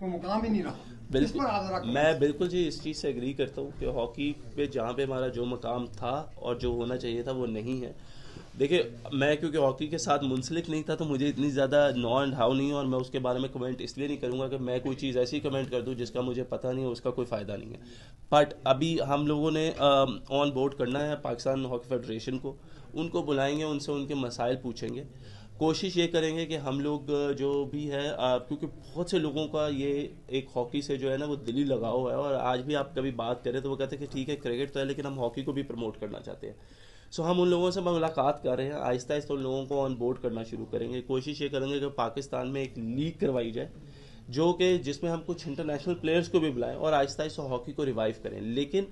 को मुकाम ही नहीं रहा। इस बिल्कुल, पर आप जरा मैं बिल्कुल जी इस चीज़ से एग्री करता हूँ कि हॉकी पे जहाँ पे हमारा जो मकाम था और जो होना चाहिए था वो नहीं है। देखिए, मैं क्योंकि हॉकी के साथ मुंसलिक नहीं था तो मुझे इतनी ज़्यादा नो एंड हाउ नहीं है, और मैं उसके बारे में कमेंट इसलिए नहीं करूँगा कि मैं कोई चीज़ ऐसी कमेंट कर दूँ जिसका मुझे पता नहीं है, उसका कोई फ़ायदा नहीं है। बट अभी हम लोगों ने ऑन बोर्ड करना है पाकिस्तान हॉकी फेडरेशन को, उनको बुलाएंगे, उनसे उनके मसाइल पूछेंगे। कोशिश ये करेंगे कि हम लोग जो भी है क्योंकि बहुत से लोगों का ये एक हॉकी से जो है ना वो दिली लगाव है, और आज भी आप कभी बात करें तो वो कहते हैं कि ठीक है क्रिकेट तो है लेकिन हम हॉकी को भी प्रमोट करना चाहते हैं। सो हम उन लोगों से मुलाकात कर रहे हैं, आहिस्ता आहिस्ता उन लोगों को ऑन बोर्ड करना शुरू करेंगे। कोशिश ये करेंगे कि पाकिस्तान में एक लीग करवाई जाए जो कि जिसमें हम कुछ इंटरनेशनल प्लेयर्स को भी बुलाएं और आहिस्ता आहिस्ता हॉकी को रिवाइव करें। लेकिन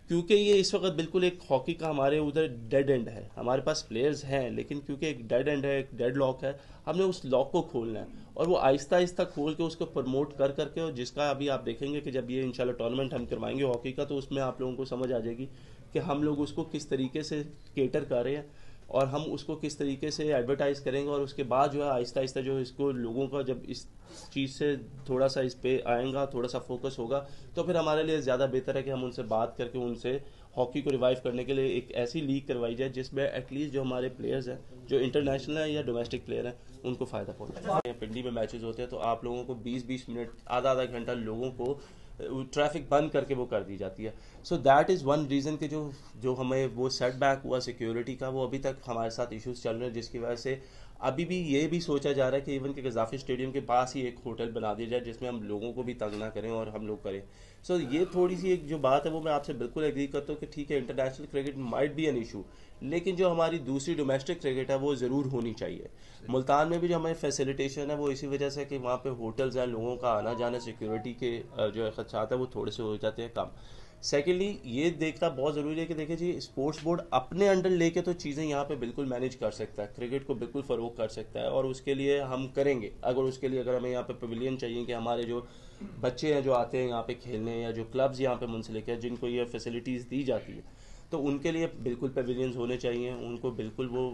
क्योंकि ये इस वक्त बिल्कुल एक हॉकी का हमारे उधर डेड एंड है, हमारे पास प्लेयर्स हैं लेकिन क्योंकि एक डेड एंड है, एक डेड लॉक है, हमने उस लॉक को खोलना है और वो आहिस्ता आहिस्ता खोल के उसको प्रमोट कर करके, और जिसका अभी आप देखेंगे कि जब ये इंशाल्लाह टूर्नामेंट हम करवाएंगे हॉकी का तो उसमें आप लोगों को समझ आ जाएगी कि हम लोग उसको किस तरीके से केटर कर रहे हैं और हम उसको किस तरीके से एडवर्टाइज करेंगे। और उसके बाद जो है आहिस्ता आहिस्ता जो इसको लोगों का जब इस चीज़ से थोड़ा सा इस पे आएगा, थोड़ा सा फोकस होगा, तो फिर हमारे लिए ज़्यादा बेहतर है कि हम उनसे बात करके उनसे हॉकी को रिवाइव करने के लिए एक ऐसी लीग करवाई जाए जिसमें एटलीस्ट जो हमारे प्लेयर्स हैं जो इंटरनेशनल हैं या डोमेस्टिक प्लेयर हैं उनको फ़ायदा पहुंचे। पिंडी में मैचेस होते हैं तो आप लोगों को 20-20 मिनट, आधा आधा घंटा लोगों को ट्रैफिक बंद करके वो कर दी जाती है। So that is one reason कि जो जो हमें वो सेटबैक हुआ सिक्योरिटी का, वो अभी तक हमारे साथ इश्यूज चल रहे हैं, जिसकी वजह से अभी भी ये भी सोचा जा रहा है कि इवन के गजाफी स्टेडियम के पास ही एक होटल बना दिया जाए जिसमें हम लोगों को भी तंग ना करें और हम लोग करें। सो ये थोड़ी सी एक जो बात है वो मैं आपसे बिल्कुल एग्री करता हूँ कि ठीक है international cricket might be an issue, लेकिन जो हमारी दूसरी डोमेस्टिक क्रिकेट है वो ज़रूर होनी चाहिए। मुल्तान में भी जो हमारी फैसिलिटेशन है वो इसी वजह से कि वहाँ पे होटल्स हैं, लोगों का आना जाना, सिक्योरिटी के जो है खदशात है वो थोड़े से हो जाते हैं कम। सेकेंडली ये देखना बहुत ज़रूरी है कि देखिए जी स्पोर्ट्स बोर्ड अपने अंडर लेके तो चीज़ें यहाँ पे बिल्कुल मैनेज कर सकता है, क्रिकेट को बिल्कुल फ़रोग कर सकता है, और उसके लिए हम करेंगे। अगर उसके लिए अगर हमें यहाँ पे पवेलियन चाहिए कि हमारे जो बच्चे हैं जो आते हैं यहाँ पे खेलने, या जो क्लब्स यहाँ पे मुंसलिक है जिनको ये फैसिलिटीज़ दी जाती है, तो उनके लिए बिल्कुल पेविलियंस होने चाहिए, उनको बिल्कुल वो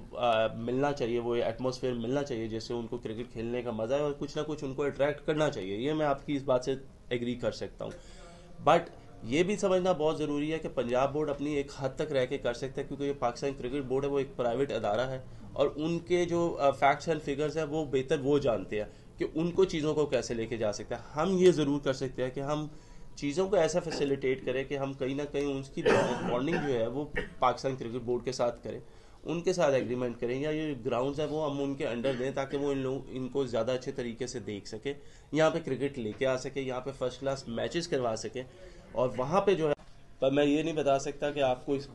मिलना चाहिए, वो एटमॉस्फेयर मिलना चाहिए जिससे उनको क्रिकेट खेलने का मज़ा है, और कुछ ना कुछ उनको अट्रैक्ट करना चाहिए। ये मैं आपकी इस बात से एग्री कर सकता हूँ। बट ये भी समझना बहुत ज़रूरी है कि पंजाब बोर्ड अपनी एक हद तक रह के कर सकता है, क्योंकि ये पाकिस्तान क्रिकेट बोर्ड है वो एक प्राइवेट अदारा है, और उनके जो फैक्ट्स एंड फिगर्स हैं वो बेहतर वो जानते हैं कि उनको चीज़ों को कैसे लेके जा सकते हैं। हम ये ज़रूर कर सकते हैं कि हम चीज़ों को ऐसा फैसिलिटेट करें कि हम कहीं ना कहीं उसकी बॉन्डिंग जो है वो पाकिस्तान क्रिकेट बोर्ड के साथ करें, उनके साथ एग्रीमेंट करें, या ये ग्राउंड्स है वो हम उनके अंडर दें ताकि वो इन लोग इनको ज़्यादा अच्छे तरीके से देख सके, यहाँ पे क्रिकेट लेके आ सके, यहाँ पे फर्स्ट क्लास मैचेस करवा सके। और वहाँ पे जो है, पर मैं ये नहीं बता सकता कि आपको इस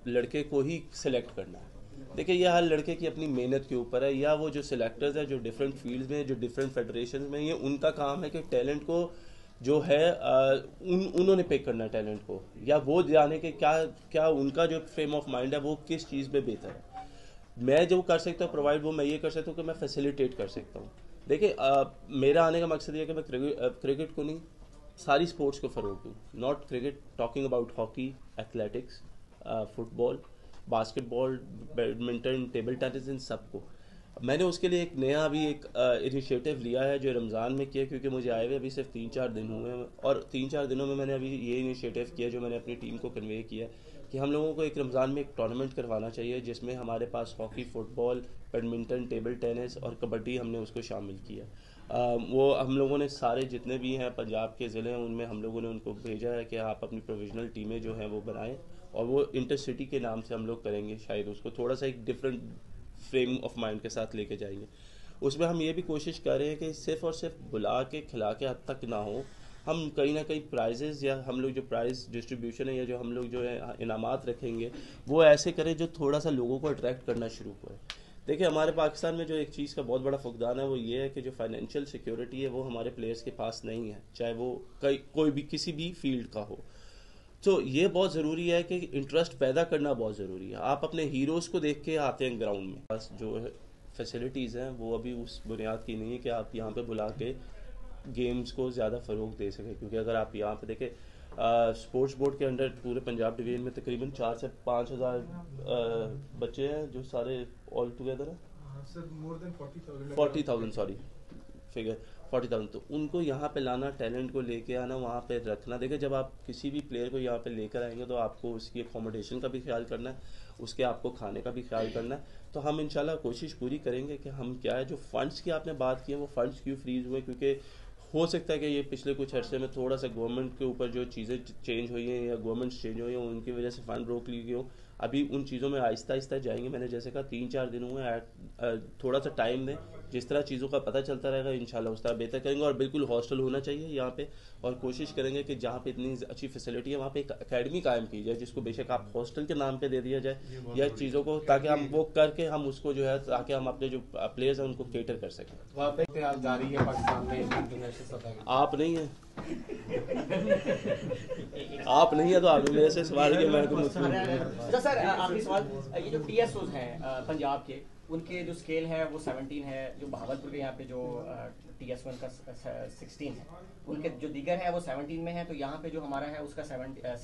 लड़के को ही सिलेक्ट करना है। देखिए ये हर लड़के की अपनी मेहनत के ऊपर है, या वो जो सिलेक्टर्स हैं जो डिफरेंट फील्ड्स में, जो डिफरेंट फेडरेशन में, ये उनका काम है कि टैलेंट को जो है उन्होंने पिक करना है टैलेंट को, या वो जाने के क्या क्या उनका जो फ्रेम ऑफ माइंड है वो किस चीज़ में बेहतर है। मैं जो कर सकता हूँ प्रोवाइड, वो मैं ये कर सकता हूँ कि मैं फैसिलिटेट कर सकता हूँ। देखिए मेरा आने का मकसद ये है कि मैं क्रिकेट को नहीं, सारी स्पोर्ट्स को फ़रोग दूँ। Not cricket, talking about hockey, athletics, football, basketball, badminton, table tennis, इन सबको। मैंने उसके लिए एक नया अभी एक इनिशिएटिव लिया है जो रमज़ान में किया, क्योंकि मुझे आए हुए अभी सिर्फ 3-4 दिन हुए हैं, और 3-4 दिनों में मैंने अभी ये इनिशिएटिव किया जो मैंने अपनी टीम को कन्वे किया कि हम लोगों को एक रमज़ान में एक टूर्नामेंट करवाना चाहिए जिसमें हमारे पास hockey, football, badminton, table tennis और कबड्डी हमने उसको शामिल किया। वो हम लोगों ने सारे जितने भी हैं पंजाब के ज़िले हैं उनमें हम लोगों ने उनको भेजा है कि आप अपनी प्रोविजनल टीमें जो हैं वो बनाएं, और वो इंटरसिटी के नाम से हम लोग करेंगे, शायद उसको थोड़ा सा एक डिफरेंट फ्रेम ऑफ माइंड के साथ लेके जाएंगे। उसमें हम ये भी कोशिश कर रहे हैं कि सिर्फ और सिर्फ बुला के खिला के हद तक ना हो, हम कहीं ना कहीं प्राइजेज़, या हम लोग जो प्राइज़ डिस्ट्रीब्यूशन है, या जो हम लोग जो है इनामात रखेंगे वो ऐसे करें जो थोड़ा सा लोगों को अट्रैक्ट करना शुरू करे। देखिए हमारे पाकिस्तान में जो एक चीज़ का बहुत बड़ा फुकदान है वो ये है कि जो फाइनेंशियल सिक्योरिटी है वो हमारे प्लेयर्स के पास नहीं है, चाहे वो कोई भी किसी भी फील्ड का हो। तो ये बहुत ज़रूरी है कि इंटरेस्ट पैदा करना बहुत ज़रूरी है। आप अपने हीरोज़ को देख के आते हैं ग्राउंड में, बस जो फैसिलिटीज़ हैं वो अभी उस बुनियाद की नहीं है कि आप यहाँ पे बुला के गेम्स को ज़्यादा फ़रोग दे सकें। क्योंकि अगर आप यहाँ पे देखें स्पोर्ट्स बोर्ड के अंडर पूरे पंजाब डिवीज़न में तकरीबन 4 से 5 हज़ार बच्चे हैं जो सारे ऑल टुगेदर हैं। Sir more than 40,000, 40,000, sorry, figure 40,000। तो उनको यहाँ पे लाना, टैलेंट को लेके आना, वहाँ पे रखना। देखिए जब आप किसी भी प्लेयर को यहाँ पे लेकर आएंगे तो आपको उसकी अकोमोडेशन का भी ख्याल करना है, उसके आपको खाने का भी ख्याल करना है। तो हम इंशाल्लाह कोशिश पूरी करेंगे कि हम क्या है, जो फंड्स की आपने बात की है वो फंड्स क्यों फ्रीज हुए, क्योंकि हो सकता है कि ये पिछले कुछ अर्से में थोड़ा सा गवर्नमेंट के ऊपर जो चीज़ें चेंज हुई हैं या गवर्नमेंट चेंज हुई हैं उनकी वजह से फ़ंड रोक ली गई हो। अभी उन चीज़ों में आहिस्ता आहिस्ता जाएंगे। मैंने जैसे कहा 3-4 दिन हुए, थोड़ा सा टाइम दें, जिस तरह चीज़ों का पता चलता रहेगा इंशाल्लाह उस तरह बेहतर करेंगे। और बिल्कुल हॉस्टल होना चाहिए यहाँ पे, और कोशिश करेंगे कि जहाँ पे इतनी अच्छी फैसिलिटी है वहाँ पे एक अकेडमी कायम की जाए, जिसको बेशक आप हॉस्टल के नाम पे दे दिया जाए या चीज़ों को, ताकि हम वो करके हम उसको जो है, ताकि हम अपने जो प्लेयर्स हैं उनको केटर कर सकें। वहाँ पे जारी है पाकिस्तान में इंटरनेशनल। आप नहीं है आप नहीं है तो आपने मेरे से सवाल किया, मैं तो मुस्लिम। अच्छा सर, आखिरी सवाल, ये जो टीएसओ हैं पंजाब के, उनके जो स्केल है वो 17 है, जो बहावलपुर के यहाँ पे जो टीएस1 का 16 है, उनके जो दीगर है वो 17 में है, तो यहाँ पे जो हमारा है उसका 16 है।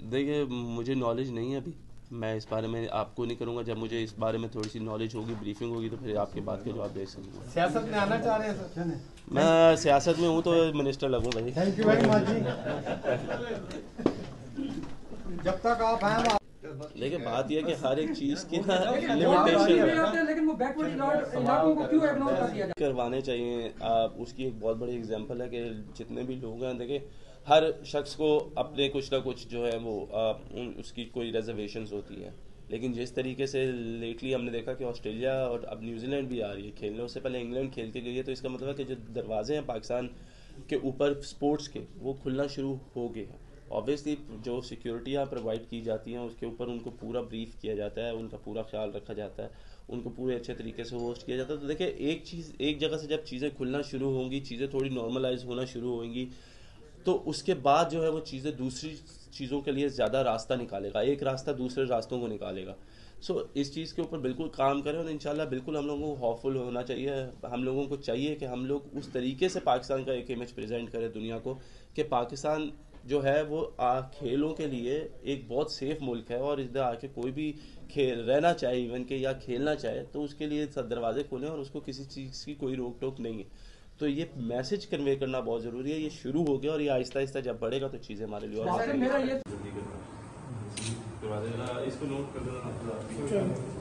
देखिए मुझे नॉलेज नहीं है अभी, मैं इस बारे में आपको नहीं करूंगा। जब मुझे इस बारे में थोड़ी सी नॉलेज होगी, ब्रीफिंग होगी, तो फिर आपकी बात का जवाब दे सकूंगा। सियासत में आना चाह रहे हैं सर? मैं सियासत में हूँ तो मिनिस्टर लगूँ भाई। थैंक यू वेरी मच जी। जब तक आप हैं देखिए बात यह कि हर एक चीज़ की ना लिमिटेशन लेकिन वो बैकवर्ड इलाकों को क्यों इग्नोर कर दिया जाता है? करवाने चाहिए। उसकी एक बहुत बड़ी एग्जांपल है कि जितने भी लोग हैं, देखिए हर शख्स को अपने कुछ ना कुछ जो है वो उसकी कोई रिजर्वेशंस होती है। लेकिन जिस तरीके से लेटली हमने देखा कि ऑस्ट्रेलिया और अब न्यूजीलैंड भी आ रही है खेलने, उससे पहले इंग्लैंड खेल के गई है, तो इसका मतलब है कि जो दरवाजे हैं पाकिस्तान के ऊपर स्पोर्ट्स के, वो खुलना शुरू हो गए हैं। ऑब्वियसली जो सिक्योरिटियाँ प्रोवाइड की जाती हैं उसके ऊपर उनको पूरा ब्रीफ किया जाता है, उनका पूरा ख्याल रखा जाता है, उनको पूरे अच्छे तरीके से होस्ट किया जाता है। तो देखिए एक जगह से जब चीज़ें खुलना शुरू होंगी, चीज़ें थोड़ी नॉर्मलाइज होना शुरू होंगी, तो उसके बाद जो है वो चीज़ें दूसरी चीज़ों के लिए ज़्यादा रास्ता निकालेगा, एक रास्ता दूसरे रास्तों को निकालेगा। इस चीज़ के ऊपर बिल्कुल काम करें, और इंशाल्लाह बिल्कुल हम लोगों को हॉपफुल होना चाहिए। हम लोगों को चाहिए कि हम लोग उस तरीके से पाकिस्तान का एक इमेज प्रेजेंट करें दुनिया को कि पाकिस्तान जो है वो खेलों के लिए एक बहुत सेफ मुल्क है, और इधर आके कोई भी खेल रहना चाहे इवन के या खेलना चाहे तो उसके लिए सब दरवाजे खोलें और उसको किसी चीज़ की कोई रोक टोक नहीं है। तो ये मैसेज कन्वे करना बहुत ज़रूरी है। ये शुरू हो गया और ये आहिस्ता आहिस्ता जब बढ़ेगा तो चीज़ें हमारे लिए और इसको नोट कर देना।